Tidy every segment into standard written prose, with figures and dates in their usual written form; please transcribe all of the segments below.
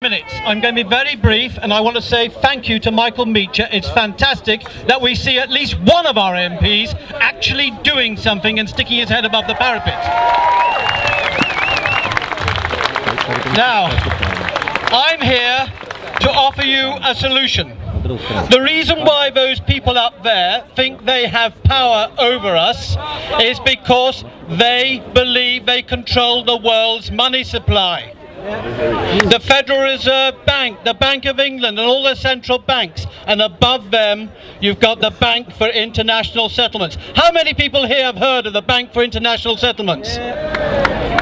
Minutes. I'm going to be very brief, and I want to say thank you to Michael Meacher. It's fantastic that we see at least one of our MPs actually doing something and sticking his head above the parapet. Now, I'm here to offer you a solution. The reason why those people up there think they have power over us is because they believe they control the world's money supply. The Federal Reserve Bank, the Bank of England and all the central banks, and above them you've got the Bank for International Settlements. How many people here have heard of the Bank for International Settlements?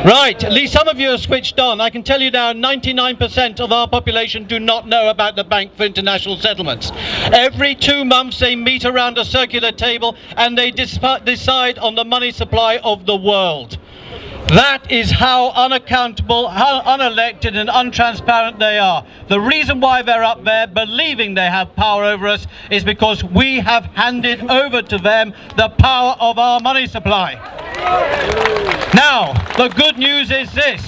Right, at least some of you are switched on. I can tell you now 99% of our population do not know about the Bank for International Settlements. Every 2 months they meet around a circular table and they decide on the money supply of the world. That is how unaccountable, how unelected and untransparent they are. The reason why they're up there believing they have power over us is because we have handed over to them the power of our money supply. Now, the good news is this.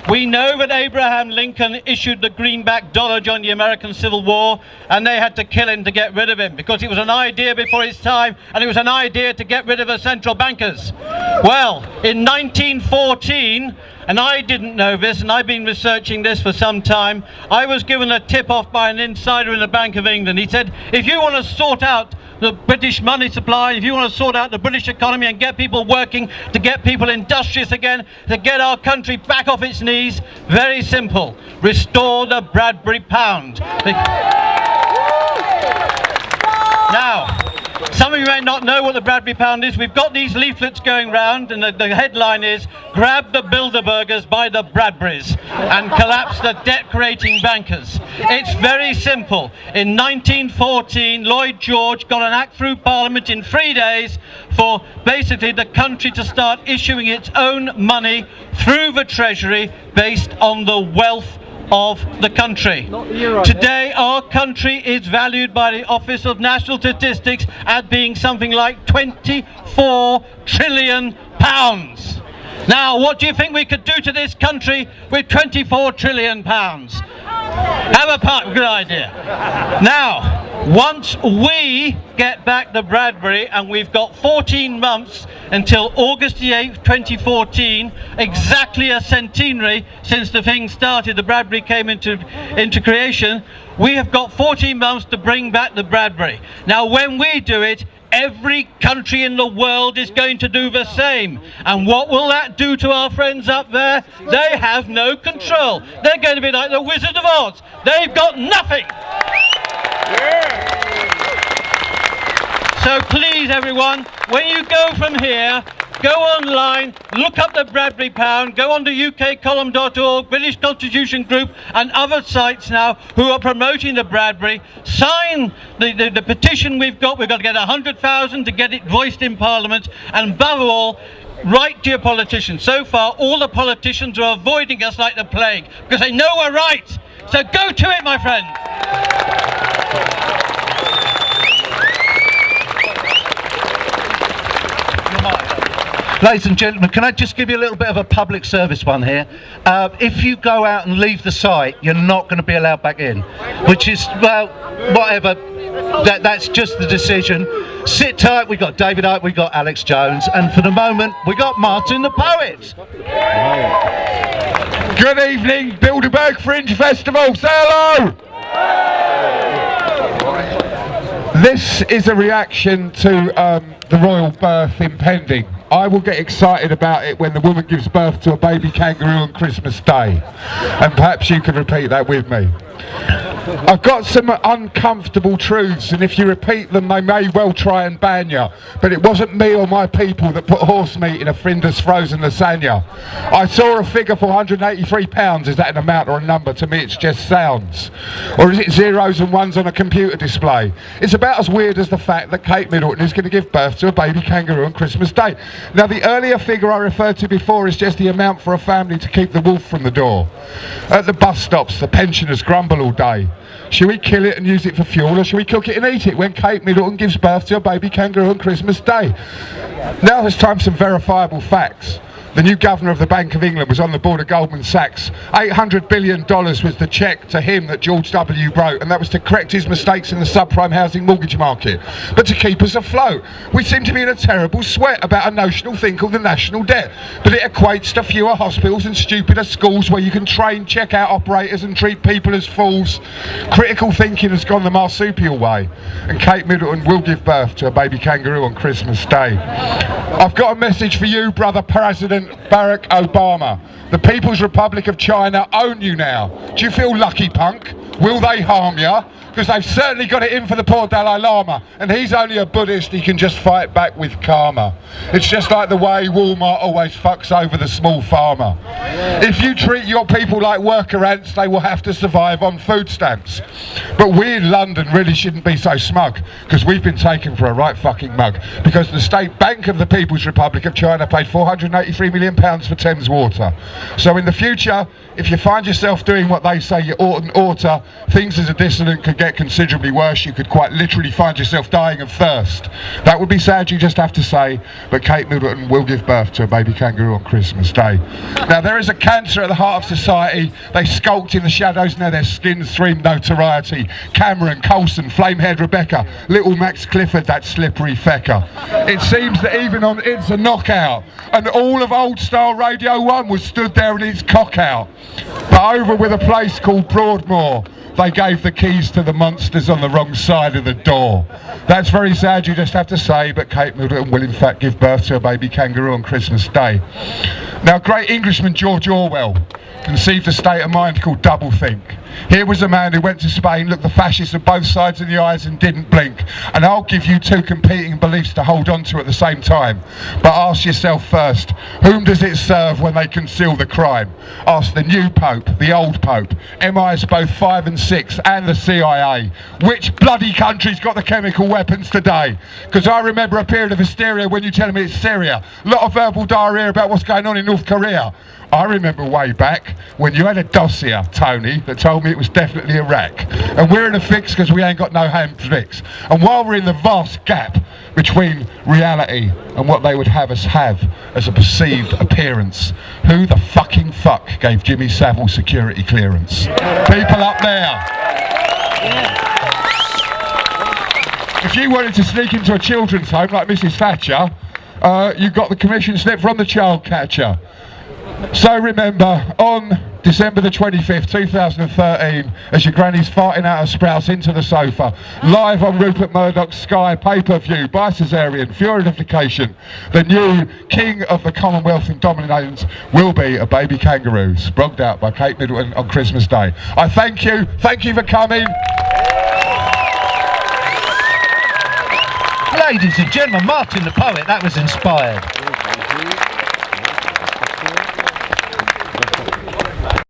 We know that Abraham Lincoln issued the greenback dollar during the American Civil War, and they had to kill him to get rid of him because it was an idea before its time, and it was an idea to get rid of the central bankers. Well, in 1914, and I didn't know this, and I've been researching this for some time, I was given a tip-off by an insider in the Bank of England. He said, if you want to sort out the British money supply, if you want to sort out the British economy and get people working, to get people industrious again, to get our country back off its knees, very simple, restore the Bradbury pound. Now, some of you may not know what the Bradbury pound is. We've got these leaflets going round, and the headline is, grab the Bilderbergers by the Bradburys and collapse the debt-creating bankers. It's very simple. In 1914, Lloyd George got an act through Parliament in 3 days for basically the country to start issuing its own money through the Treasury based on the wealth of the country. Today our country is valued by the Office of National Statistics at being something like 24 trillion pounds. Now, what do you think we could do to this country with 24 trillion pounds? Have a part, good idea. Now, once we get back the Bradbury, and we've got 14 months until August the 8th, 2014, exactly a centenary since the thing started, the Bradbury came into creation, we have got 14 months to bring back the Bradbury. Now, when we do it, every country in the world is going to do the same. And what will that do to our friends up there? They have no control. They're going to be like the Wizard of Oz. They've got nothing. So please, everyone, when you go from here, go online, look up the Bradbury pound, go on to ukcolumn.org, British Constitution Group and other sites now who are promoting the Bradbury. Sign the petition we've got. We've got to get 100,000 to get it voiced in Parliament, and above all, write to your politicians. So far, all the politicians are avoiding us like the plague because they know we're right. So go to it, my friend. Ladies and gentlemen, can I just give you a little bit of a public service one here? If you go out and leave the site, you're not going to be allowed back in, which is, well, whatever. That's just the decision. Sit tight. We got David Icke, we got Alex Jones, and for the moment, we got Martin the Poet. Good evening, Bilderberg Fringe Festival. Say hello. This is a reaction to the royal birth impending. I will get excited about it when the woman gives birth to a baby kangaroo on Christmas Day. And perhaps you can repeat that with me. I've got some uncomfortable truths, and if you repeat them they may well try and ban you, but it wasn't me or my people that put horse meat in a Flinders frozen lasagna. I saw a figure for £183. Is that an amount or a number? To me it's just sounds. Or is it zeros and ones on a computer display? It's about as weird as the fact that Kate Middleton is going to give birth to a baby kangaroo on Christmas Day. Now, the earlier figure I referred to before is just the amount for a family to keep the wolf from the door. At the bus stops, the pensioners grumble all day. Should we kill it and use it for fuel, or should we cook it and eat it when Kate Middleton gives birth to a baby kangaroo on Christmas Day? Now it's time for some verifiable facts. the new governor of the Bank of England, was on the board of Goldman Sachs. $800 billion was the cheque to him that George W. wrote, and that was to correct his mistakes in the subprime housing mortgage market, but to keep us afloat. We seem to be in a terrible sweat about a notional thing called the national debt, but it equates to fewer hospitals and stupider schools where you can train check-out operators and treat people as fools. Critical thinking has gone the marsupial way, and Kate Middleton will give birth to a baby kangaroo on Christmas Day. I've got a message for you, brother President Barack Obama. The People's Republic of China own you now. Do you feel lucky, punk? Will they harm you? Because they've certainly got it in for the poor Dalai Lama, and he's only a Buddhist, he can just fight back with karma. It's just like the way Walmart always fucks over the small farmer. If you treat your people like worker ants, they will have to survive on food stamps. But we in London really shouldn't be so smug, because we've been taken for a right fucking mug, because the State Bank of the People's Republic of China paid £483 million for Thames Water. So in the future, if you find yourself doing what they say you oughtn't oughta, things as a dissident could get considerably worse. You could quite literally find yourself dying of thirst. That would be sad, you just have to say, but Kate Middleton will give birth to a baby kangaroo on Christmas Day. Now, there is a cancer at the heart of society. They skulked in the shadows, now their skins stream notoriety. Cameron, Coulson, flame-haired Rebecca, little Max Clifford, that slippery fecker. It seems that even on It's a Knockout, and all of old-style Radio 1 was stood there in its cock out. But over with a place called Broadmoor, they gave the keys to the monsters on the wrong side of the door. That's very sad, you just have to say, but Kate Middleton will in fact give birth to a baby kangaroo on Christmas Day. Now, great Englishman George Orwell conceived a state of mind called doublethink. Here was a man who went to Spain, looked the fascists on both sides of the eyes and didn't blink. And I'll give you two competing beliefs to hold on to at the same time. But ask yourself first, whom does it serve when they conceal the crime? Ask the new Pope, the old Pope, MIs both 5 and 6, and the CIA. Which bloody country's got the chemical weapons today? Because I remember a period of hysteria when you tell me it's Syria. A lot of verbal diarrhea about what's going on in North Korea. I remember way back when you had a dossier, Tony, that told me it was definitely Iraq. And we're in a fix because we ain't got no hand flicks. And while we're in the vast gap between reality and what they would have us have as a perceived appearance, who the fucking fuck gave Jimmy Savile security clearance? People up there. If you wanted to sneak into a children's home like Mrs. Thatcher, you got the commission slip from the child catcher. So remember, on December the 25th, 2013, as your granny's farting out her sprouts into the sofa, live on Rupert Murdoch's Sky pay-per-view, by Caesarean, Furidification, the new king of the Commonwealth in Dominations will be a baby kangaroo, sprogged out by Kate Middleton on Christmas Day. I thank you for coming. Ladies and gentlemen, Martin the Poet, that was inspired.